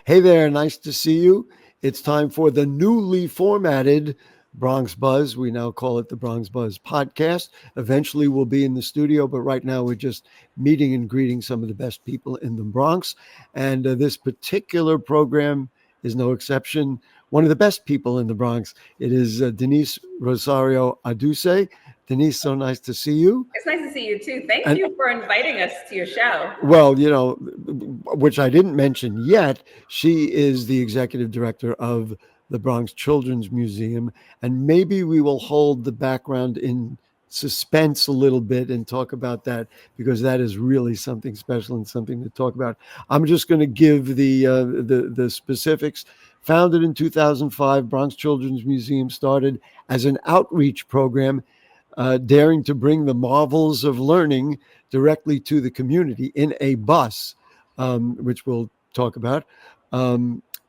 Hey there, nice to see you. It's time for the newly formatted Bronx Buzz. We now call it the Bronx Buzz podcast. Eventually, we'll be in the studio, but right now we're just meeting and greeting some of the best people in the Bronx. And this particular program is no exception. One of the best people in the Bronx. It is Denise Rosario Adusei. Denise, so nice to see you. It's nice to see you too. Thank And you for inviting us to your show. well, which I didn't mention yet, she is the executive director of the Bronx Children's Museum. And maybe we will hold the background in suspense a little bit and talk about that, because that is really something special and something to talk about. I'm just going to give the specifics. Founded in 2005, Bronx Children's Museum started as an outreach program, daring to bring the marvels of learning directly to the community in a bus, which we'll talk about.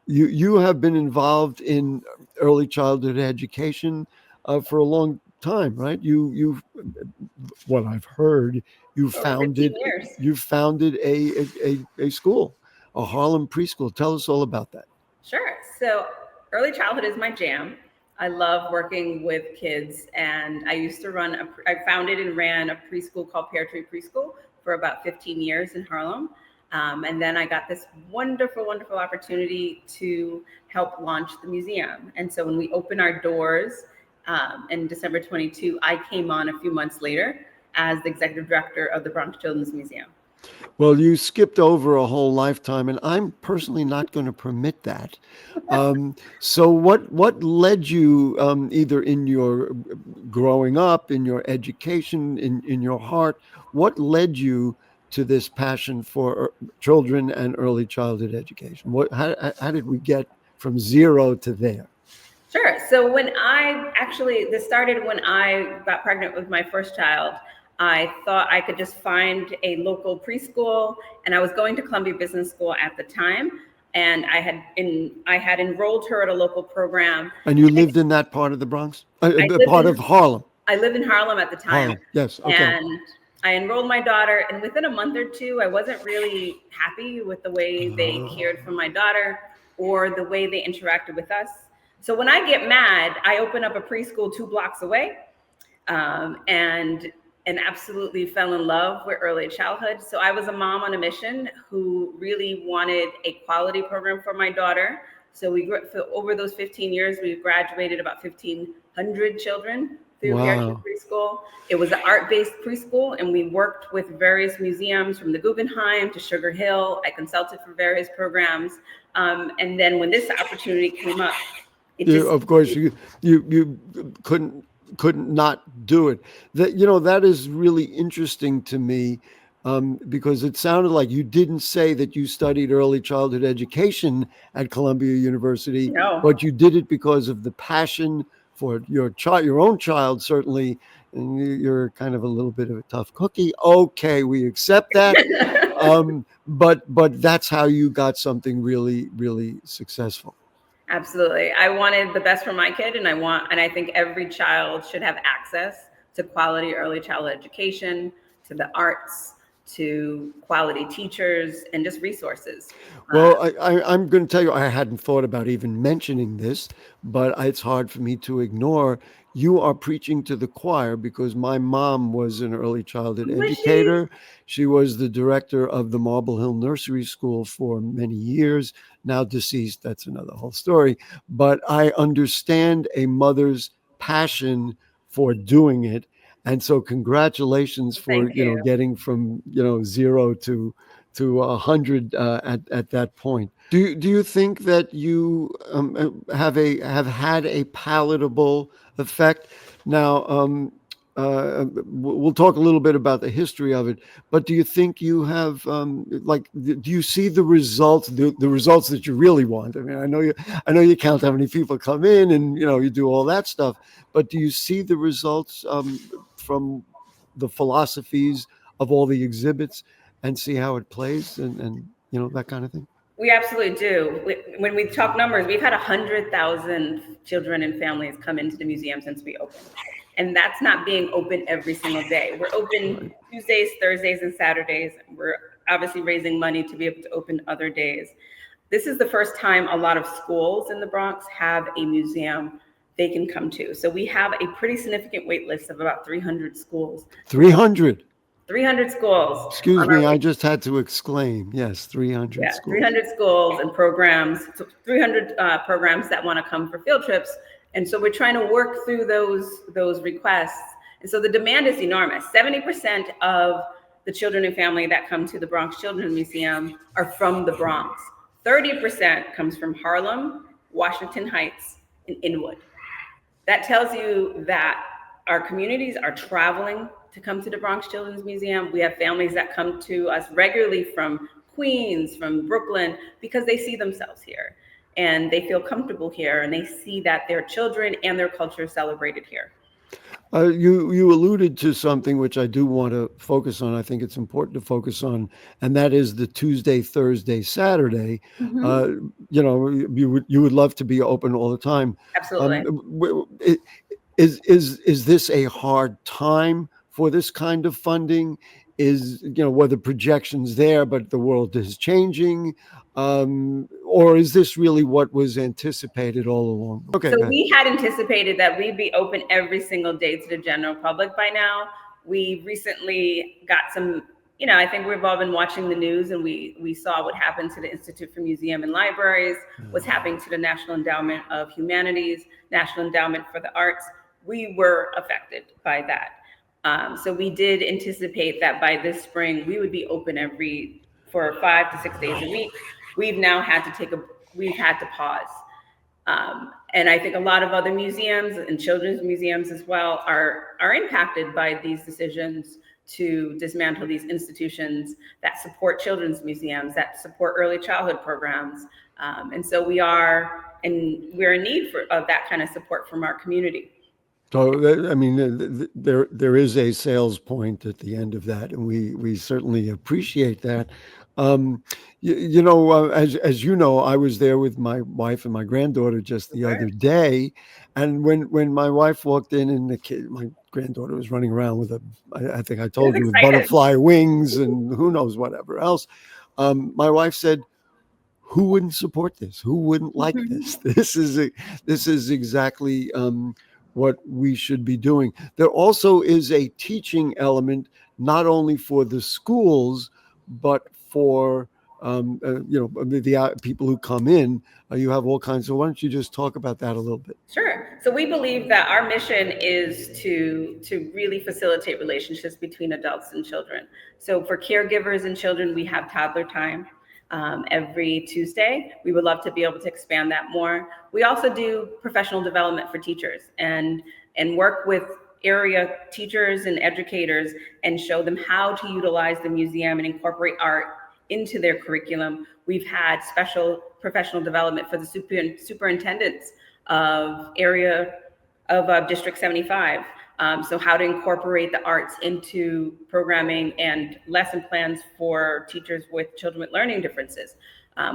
You have been involved in early childhood education for a long time, right? What I've heard, you For 15 founded years. a school, a Harlem preschool. Tell us all about that. Sure. So early childhood is my jam. I love working with kids, and I used to I founded and ran a preschool called Pear Tree Preschool for about 15 years in Harlem. And then I got this wonderful, wonderful opportunity to help launch the museum. And so when we opened our doors in December 22, I came on a few months later as the executive director of the Bronx Children's Museum. Well, you skipped over a whole lifetime, and I'm personally not going to permit that. So, what led you, either in your growing up, in your education, in your heart, what led you to this passion for children and early childhood education? How did we get from zero to there? Sure. So this started when I got pregnant with my first child. I thought I could just find a local preschool, and I was going to Columbia Business School at the time, and I had enrolled her at a local program. And you lived in that part of the Bronx, of Harlem. I lived in Harlem at the time. Harlem, yes, okay. And I enrolled my daughter, and within a month or two, I wasn't really happy with the way they cared for my daughter or the way they interacted with us. So when I get mad, I open up a preschool 2 blocks away, and absolutely fell in love with early childhood. So I was a mom on a mission who really wanted a quality program for my daughter. So over those 15 years, we graduated about 1,500 children through Pear Tree Preschool. It was an art-based preschool, and we worked with various museums from the Guggenheim to Sugar Hill. I consulted for various programs. And then when this opportunity came up, of course, you couldn't not do it. That is really interesting to me, because it sounded like you didn't say that you studied early childhood education at Columbia University, No. But you did it because of the passion for your own child, certainly. And you're kind of a little bit of a tough cookie. Okay, we accept that. But that's how you got something really, really successful. Absolutely. I wanted the best for my kid, and I think every child should have access to quality early childhood education, to the arts, to quality teachers, and just resources. Well, I'm going to tell you, I hadn't thought about even mentioning this, but it's hard for me to ignore. You are preaching to the choir, because my mom was an early childhood educator. She was the director of the Marble Hill Nursery School for many years, now deceased. That's another whole story. But I understand a mother's passion for doing it. And so congratulations for getting from 0 to 100 at that point. Do you think that you have had a palatable effect? Now, we'll talk a little bit about the history of it, but do you think you have do you see the results, the results that you really want? I mean, I know you count how many people come in, and you do all that stuff, but do you see the results from the philosophies of all the exhibits, and see how it plays, and that kind of thing? We absolutely do. When we talk numbers, we've had 100,000 children and families come into the museum since we opened. And that's not being open every single day. We're open Tuesdays, Thursdays, and Saturdays. We're obviously raising money to be able to open other days. this is the first time a lot of schools in the Bronx have a museum they can come to. So we have a pretty significant wait list of about 300 schools. 300. 300 schools. Excuse on me, our I just had to exclaim. Yes, 300 Yeah, schools. 300 schools and programs, so 300 programs that want to come for field trips. And so we're trying to work through those requests. And so the demand is enormous. 70% of the children and family that come to the Bronx Children's Museum are from the Bronx. 30% comes from Harlem, Washington Heights, and Inwood. That tells you that our communities are traveling to come to the Bronx Children's Museum. We have families that come to us regularly from Queens, from Brooklyn, because they see themselves here and they feel comfortable here and they see that their children and their culture is celebrated here. You alluded to something which I do want to focus on. I think it's important to focus on, and that is the Tuesday, Thursday, Saturday. Mm-hmm. You would love to be open all the time. Absolutely. Is this a hard time for this kind of funding? Were the projections there, but the world is changing? Or is this really what was anticipated all along? Okay. So we had anticipated that we'd be open every single day to the general public by now. We recently got some, I think we've all been watching the news, and we saw what happened to the Institute for Museum and Libraries, what's happening to the National Endowment of Humanities, National Endowment for the Arts. We were affected by that. So we did anticipate that by this spring, we would be open for 5 to 6 days a week. We've now had to pause. And I think a lot of other museums and children's museums as well are impacted by these decisions to dismantle these institutions that support children's museums, that support early childhood programs. And so we're in need of that kind of support from our community. So, there is a sales point at the end of that, and we certainly appreciate that. As you know, I was there with my wife and my granddaughter just the other day, and when my wife walked in and my granddaughter was running around with I think I told you, with butterfly wings and who knows whatever else, my wife said, "Who wouldn't support this? Who wouldn't like this? This is exactly what we should be doing." There also is a teaching element, not only for the schools, but for the people who come in. You have all kinds. So why don't you just talk about that a little bit? Sure. So we believe that our mission is to really facilitate relationships between adults and children. So for caregivers and children, we have toddler time every Tuesday. We would love to be able to expand that more. We also do professional development for teachers and work with area teachers and educators and show them how to utilize the museum and incorporate art into their curriculum. We've had special professional development for the superintendents of District 75. So how to incorporate the arts into programming and lesson plans for teachers with children with learning differences.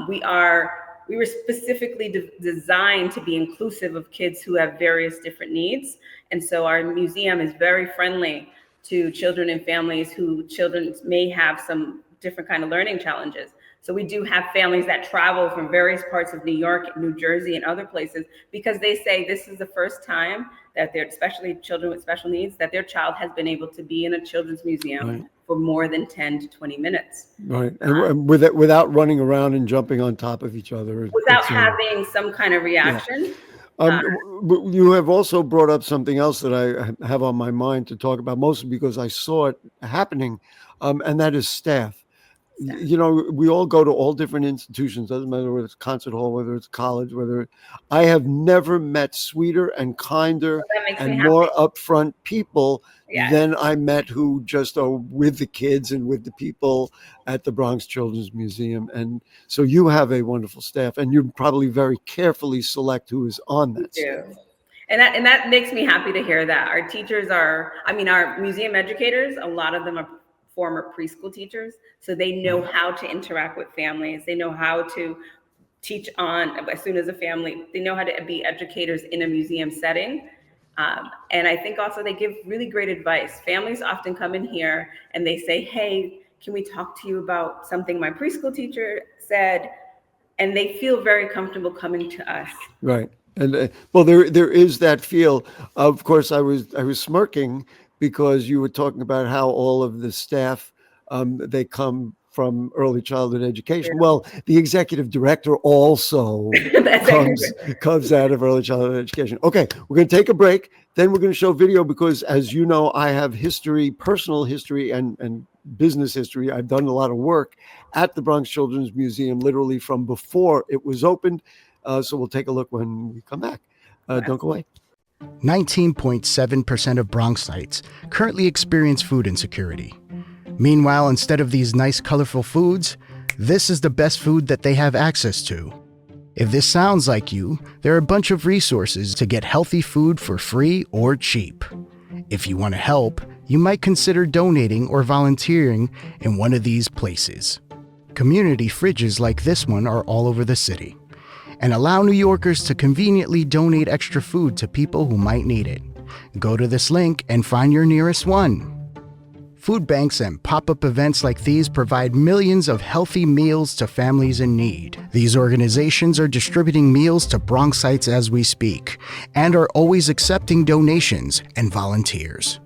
We were specifically designed to be inclusive of kids who have various different needs. And so our museum is very friendly to children and families children may have some different kind of learning challenges. So we do have families that travel from various parts of New York, New Jersey, and other places because they say this is the first time that especially children with special needs, that their child has been able to be in a children's museum for more than 10 to 20 minutes. Right. And without running around and jumping on top of each other. Without having some kind of reaction. Yeah. You have also brought up something else that I have on my mind to talk about, mostly because I saw it happening, and that is staff. We all go to all different institutions. Doesn't matter whether it's concert hall, whether it's college, I have never met sweeter and kinder and more upfront people than I met who just are with the kids and with the people at the Bronx Children's Museum. And so you have a wonderful staff, and you probably very carefully select who is on that staff. And that makes me happy to hear that. Our teachers our museum educators, a lot of them are former preschool teachers, so they know how to interact with families. They know how to teach as soon as a family. They know how to be educators in a museum setting. And I think also they give really great advice. Families often come in here and they say, "Hey, can we talk to you about something my preschool teacher said?" and they feel very comfortable coming to us. Right. And well, there is that feel. Of course, I was smirking because you were talking about how all of the staff they come from early childhood education. Yeah. Well, the executive director also comes out of early childhood education. Okay, we're going to take a break. Then we're going to show video because, as you know, I have history, personal history, and business history. I've done a lot of work at the Bronx Children's Museum, literally from before it was opened. So we'll take a look when we come back. Don't go away. 19.7% of Bronxites currently experience food insecurity. Meanwhile, instead of these nice, colorful foods, this is the best food that they have access to. If this sounds like you, there are a bunch of resources to get healthy food for free or cheap. If you want to help, you might consider donating or volunteering in one of these places. Community fridges like this one are all over the city, and allow New Yorkers to conveniently donate extra food to people who might need it. Go to this link and find your nearest one. Food banks and pop-up events like these provide millions of healthy meals to families in need. These organizations are distributing meals to Bronxites as we speak, and are always accepting donations and volunteers.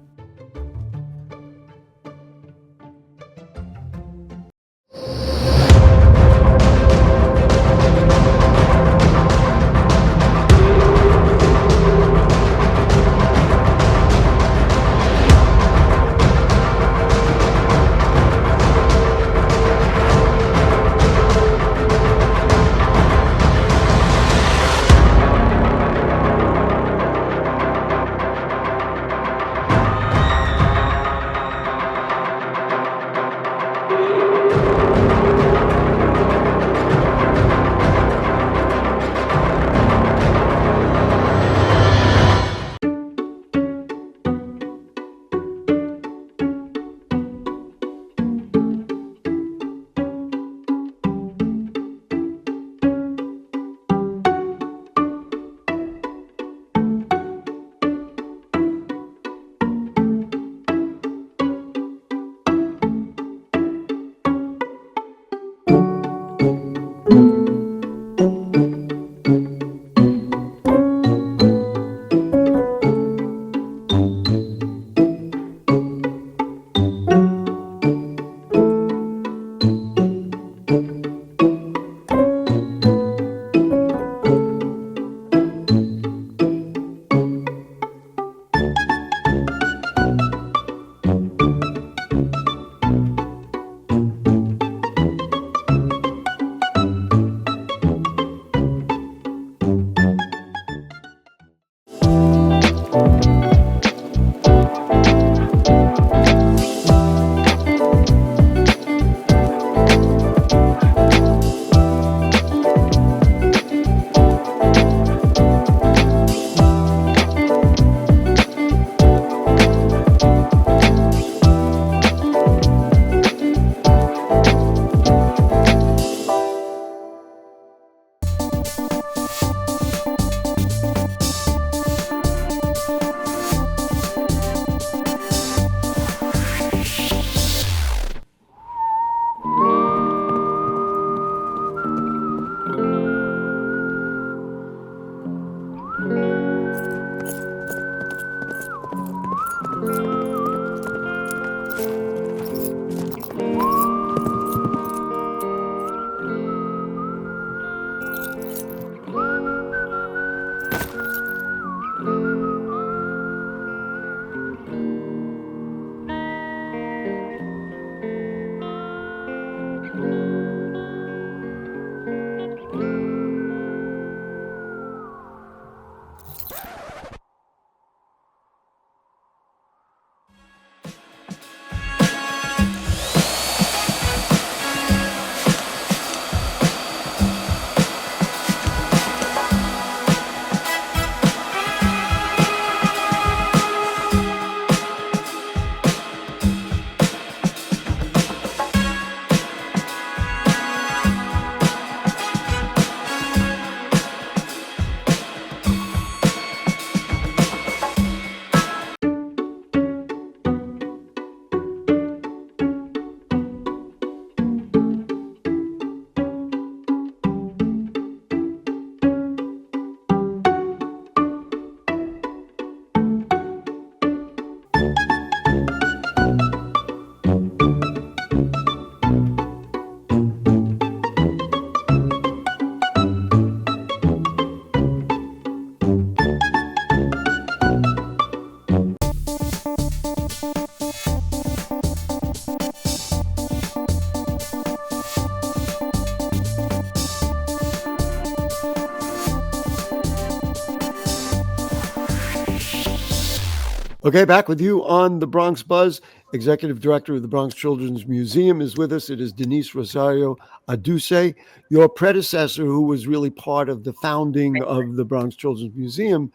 Okay, back with you on the Bronx Buzz. Executive Director of the Bronx Children's Museum is with us. It is Denise Rosario Adusei. Your predecessor, who was really part of the founding of the Bronx Children's Museum,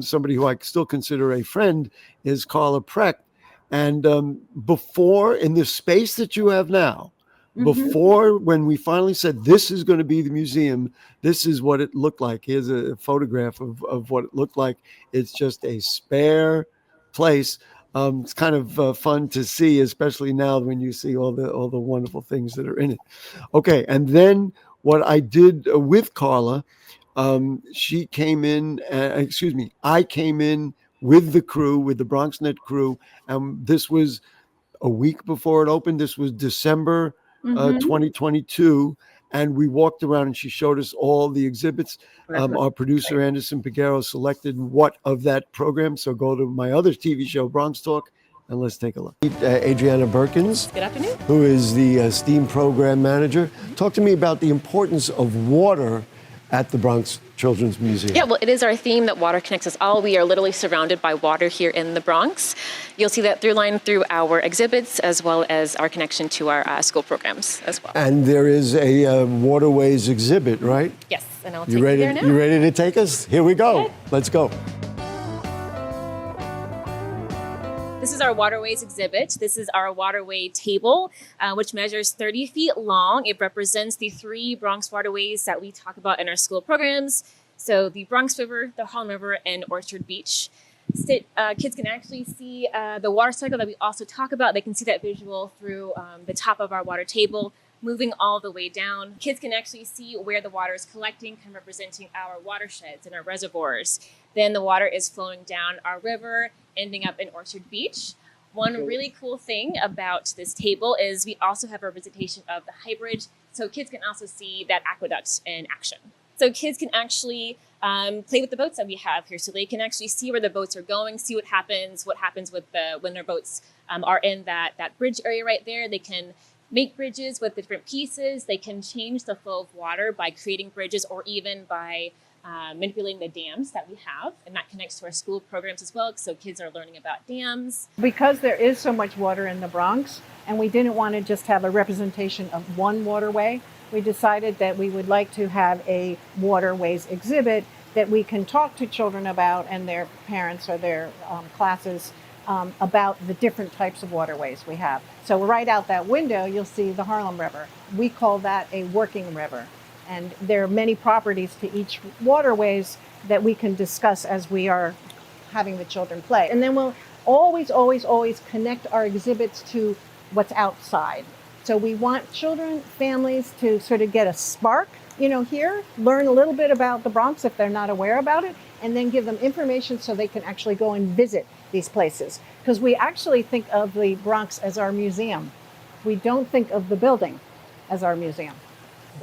somebody who I still consider a friend, is Carla Precht. And before, in the space that you have now, before when we finally said this is going to be the museum, this is what it looked like. Here's a photograph of what it looked like. It's just a spare place. It's kind of fun to see, especially now when you see all the wonderful things that are in it. Okay, and then what I did with Carla, she came in. I came in with the crew, with the BronxNet crew, and this was a week before it opened. This was December 2022. And we walked around and she showed us all the exhibits. Our producer, Anderson Peguero, selected what of that program. So go to my other TV show, Bronx Talk, and let's take a look. Adriana Berkins. Good afternoon. Who is the STEAM program manager. Talk to me about the importance of water at the Bronx Children's Museum. Yeah, well, it is our theme that water connects us all. We are literally surrounded by water here in the Bronx. You'll see that through line through our exhibits as well as our connection to our school programs as well. And there is a waterways exhibit, right? Yes, and I'll take you there now. You ready to take us? Here we go. Okay. Let's go. This is our waterways exhibit. This is our waterway table, which measures 30 feet long. It represents the 3 Bronx waterways that we talk about in our school programs. So the Bronx River, the Harlem River, and Orchard Beach. Kids can actually see the water cycle that we also talk about. They can see that visual through the top of our water table, moving all the way down. Kids can actually see where the water is collecting, kind of representing our watersheds and our reservoirs. Then the water is flowing down our river, ending up in Orchard Beach. One really cool thing about this table is we also have a representation of the High Bridge, so kids can also see that aqueduct in action. So kids can actually play with the boats that we have here, so they can actually see where the boats are going, see what happens with when their boats are in that bridge area right there. They can make bridges with different pieces. They can change the flow of water by creating bridges or even by manipulating the dams that we have, and that connects to our school programs as well, so kids are learning about dams. Because there is so much water in the Bronx, and we didn't want to just have a representation of one waterway, we decided that we would like to have a waterways exhibit that we can talk to children about and their parents or their classes about the different types of waterways we have. So right out that window, you'll see the Harlem River. We call that a working river. And there are many properties to each waterways that we can discuss as we are having the children play. And then we'll always connect our exhibits to what's outside. So we want children, families to sort of get a spark, here, learn a little bit about the Bronx if they're not aware about it, and then give them information so they can actually go and visit these places. Because we actually think of the Bronx as our museum. We don't think of the building as our museum.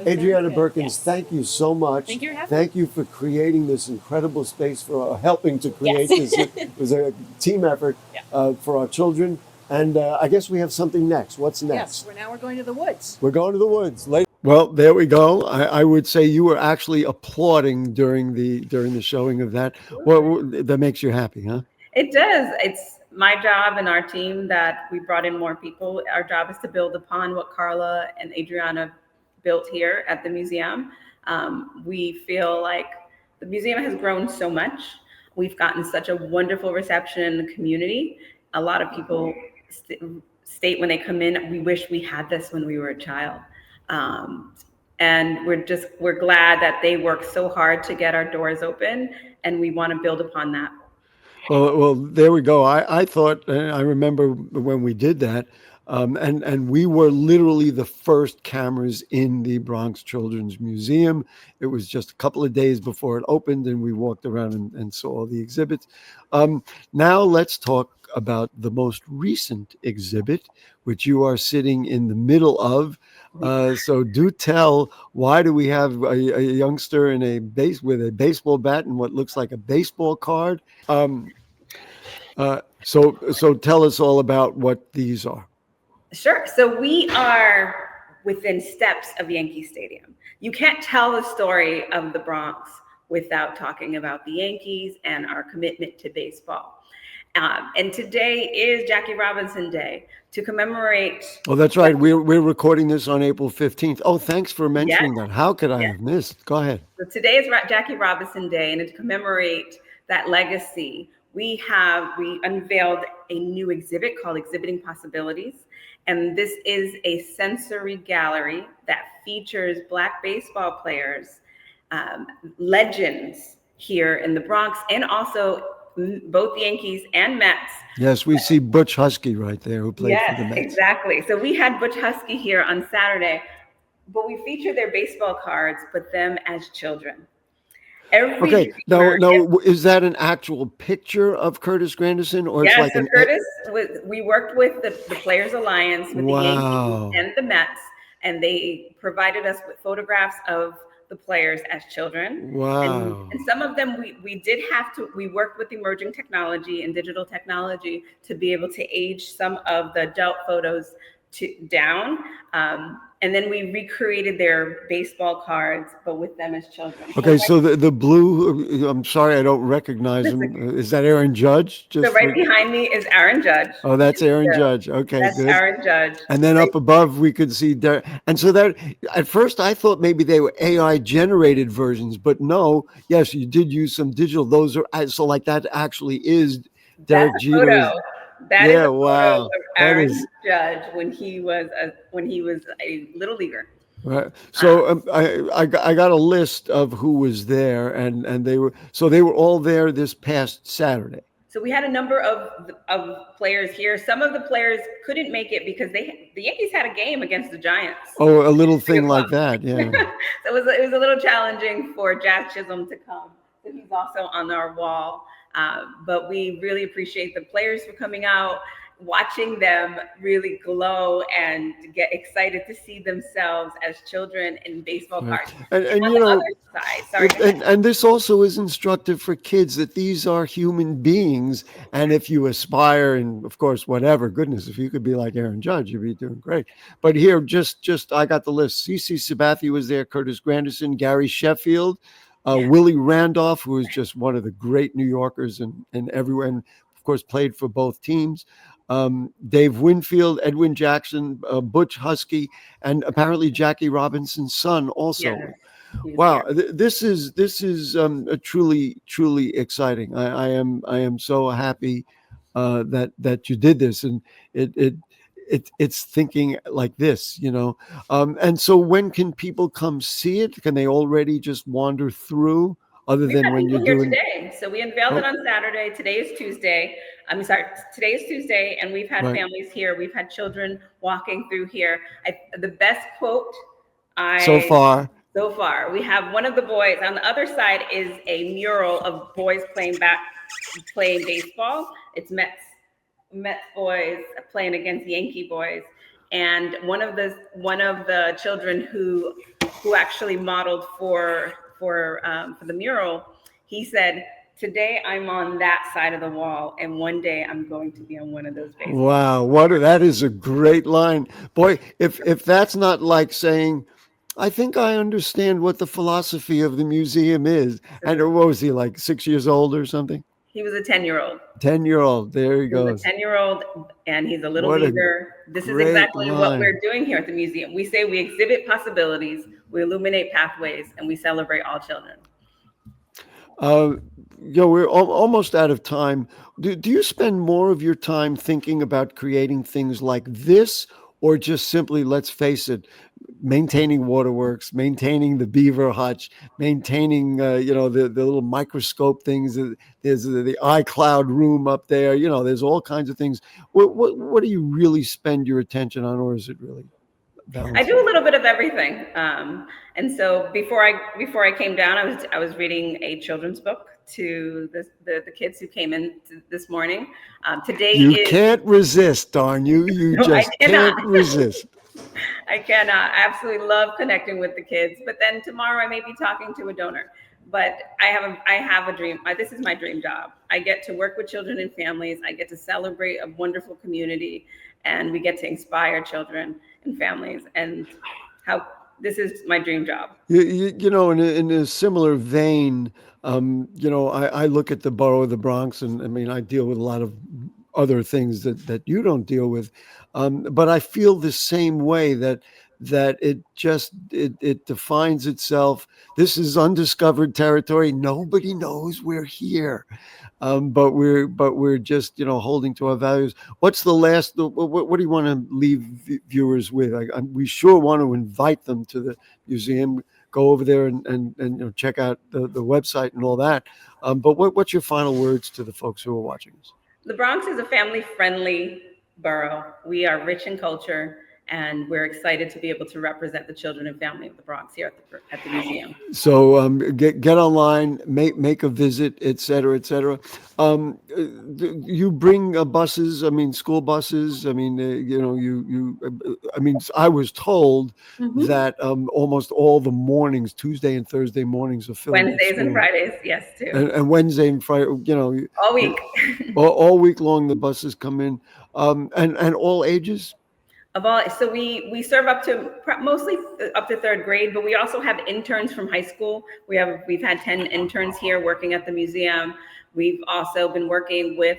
Adriana Berkins, Yes. Thank you so much. Thank you for having Thank you for creating this incredible space, for helping to create this. It was a team effort for our children. And I guess we have something next. What's next? Yes, we're going to the woods. We're going to the woods. Well, there we go. I would say you were actually applauding during the showing of that. Well, that makes you happy, huh? It does. It's my job and our team that we brought in more people. Our job is to build upon what Carla and Adriana built here at the museum. We feel like the museum has grown so much. We've gotten such a wonderful reception in the community. A lot of people state when they come in, we wish we had this when we were a child. And we're glad that they worked so hard to get our doors open, and we want to build upon that. Well, there we go. I thought, I remember when we did that, and we were literally the first cameras in the Bronx Children's Museum. It was just a couple of days before it opened, and we walked around and saw all the exhibits. Now let's talk about the most recent exhibit, which you are sitting in the middle of. So do tell, why do we have a youngster in with a baseball bat and what looks like a baseball card? So tell us all about what these are. Sure. So we are within steps of Yankee Stadium. You can't tell the story of the Bronx without talking about the Yankees and our commitment to baseball. And today is Jackie Robinson Day to commemorate. Oh, that's right. We're recording this on April 15th. Oh, thanks for mentioning Yes, that. How could I yes. have missed? Go ahead. So today is Jackie Robinson Day, and to commemorate that legacy, we unveiled a new exhibit called Exhibiting Possibilities. And this is a sensory gallery that features Black baseball players, legends here in the Bronx, and also both Yankees and Mets. Yes, we see Butch Husky right there, who played for the Yes, Mets. exactly. So we had Butch Husky here on Saturday, but we feature their baseball cards, but them as children. Okay, now, is that an actual picture of Curtis Granderson, or it's Yes, like so an? Curtis, we worked with the Players Alliance with the Wow. Yankees and the Mets, and they provided us with photographs of the players as children. Wow. And some of them we worked with emerging technology and digital technology to be able to age some of the adult photos down. And then we recreated their baseball cards, but with them as children. Okay, so the blue, I'm sorry, I don't recognize him. Is that Aaron Judge? So right behind me is Aaron Judge. Oh, that's Aaron Judge. Okay, that's good. Aaron Judge. And then up above, we could see Derek. And so that, at first, I thought maybe they were AI generated versions, but no. Yes, you did use some digital. Those are so like that actually is Derek Jeter. That is a photo wow. of Aaron Judge when he was a little leaguer. Right. So I got a list of who was there, and they were all there this past Saturday. So we had a number of players here. Some of the players couldn't make it because the Yankees had a game against the Giants. Oh, a little thing like that, yeah. So it was a little challenging for Jazz Chisholm to come. So he's also on our wall. But we really appreciate the players for coming out, watching them really glow and get excited to see themselves as children in baseball cards. And you know, and this also is instructive for kids that these are human beings. And if you aspire, and of course, whatever, goodness, if you could be like Aaron Judge, you'd be doing great. But here, just I got the list. CC Sabathia was there, Curtis Granderson, Gary Sheffield, Willie Randolph, who is just one of the great New Yorkers and everywhere, and of course played for both teams. Dave Winfield, Edwin Jackson, Butch Husky, and apparently Jackie Robinson's son also. Yeah, wow, this is truly exciting. I am so happy that you did this, and it's thinking like this, you know. And so when can people come see it? Can they already just wander through? Other than when you're doing today. So we unveiled it on Saturday. Today is Tuesday. Today is Tuesday, and we've had families here. We've had children walking through here. The best quote so far, we have one of the boys. On the other side is a mural of boys playing baseball. It's Mets boys playing against Yankee boys, and one of the children who actually modeled for the mural, he said, "Today I'm on that side of the wall, and one day I'm going to be on one of those bases." Wow, that is a great line, boy. If that's not like saying, I think I understand what the philosophy of the museum is. And what was he, like 6 years old or something? He was a 10-year-old. 10-year-old. There he goes. A 10-year-old, and he's a little leaguer. This is exactly what we're doing here at the museum. We say we exhibit possibilities, we illuminate pathways, and we celebrate all children. We're almost out of time. Do you spend more of your time thinking about creating things like this, or just simply, let's face it, maintaining waterworks, maintaining the beaver hutch, maintaining the little microscope things? There's the iCloud room up there. You know, there's all kinds of things. What do you really spend your attention on, or is it really balanced? I do a little bit of everything. And so before I came down, I was reading a children's book to the kids who came in this morning. Today you can't resist, darn you! You just can't resist. I cannot. I absolutely love connecting with the kids. But then tomorrow I may be talking to a donor. But I have a dream. This is my dream job. I get to work with children and families. I get to celebrate a wonderful community, and we get to inspire children and families. And this is my dream job. You know, in a similar vein, you know, I look at the borough of the Bronx, and I mean, I deal with a lot of other things that you don't deal with, but I feel the same way that it defines itself. This is undiscovered territory. Nobody knows we're here, but we're just, you know, holding to our values. What's the last? What do you want to leave viewers with? We sure want to invite them to the museum. Go over there and you know, check out the website and all that. But what's your final words to the folks who are watching us? The Bronx is a family-friendly borough. We are rich in culture, and we're excited to be able to represent the children and family of the Bronx here at the museum. So get online, make a visit, et cetera, et cetera. You bring buses, I mean, school buses. I mean, you know, I mean, I was told that almost all the mornings, Tuesday and Thursday mornings, are filled. Wednesdays and Fridays, yes, too. And Wednesday and Friday, you know, all week. all week long, the buses come in, and all ages. So we serve up to mostly up to third grade, but we also have interns from high school. We've had 10 interns here working at the museum. We've also been working with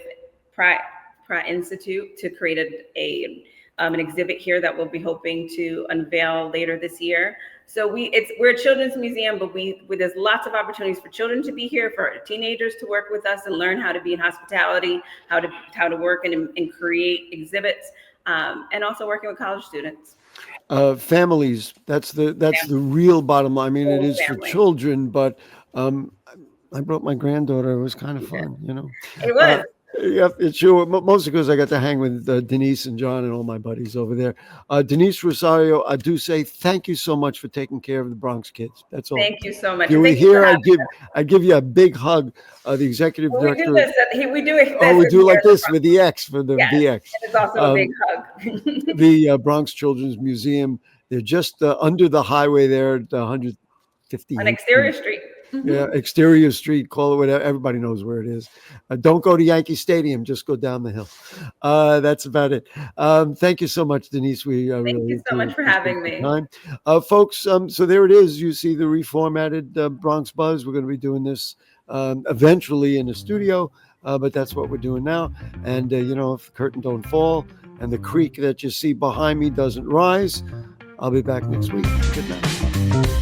Pratt Institute to create an exhibit here that we'll be hoping to unveil later this year. So we're a children's museum, but there's lots of opportunities for children to be here, for teenagers to work with us and learn how to be in hospitality, how to work and create exhibits. And also working with college students. Families, that's the real bottom line. I mean, it is for children, but I brought my granddaughter. It was kind of fun, you know. It was. Yep, it's sure. Mostly because I got to hang with Denise and John and all my buddies over there. Denise Rosario Adusei, thank you so much for taking care of the Bronx kids. That's all. Thank you so much. If you were here, I'd give you a big hug. The executive director. We do this. We do like this with the X for the VX. It's also a big hug. The Bronx Children's Museum. They're just under the highway there at 150. On Exterior Street. Yeah, Exterior Street, call it whatever. Everybody knows where it is. Don't go to Yankee Stadium, just go down the hill. That's about it. Thank you so much, Denise. Thank you so much for having me. Folks, so there it is. You see the reformatted Bronx Buzz. We're going to be doing this eventually in the studio, but that's what we're doing now. And, you know, if the curtain don't fall and the creek that you see behind me doesn't rise, I'll be back next week. Good night.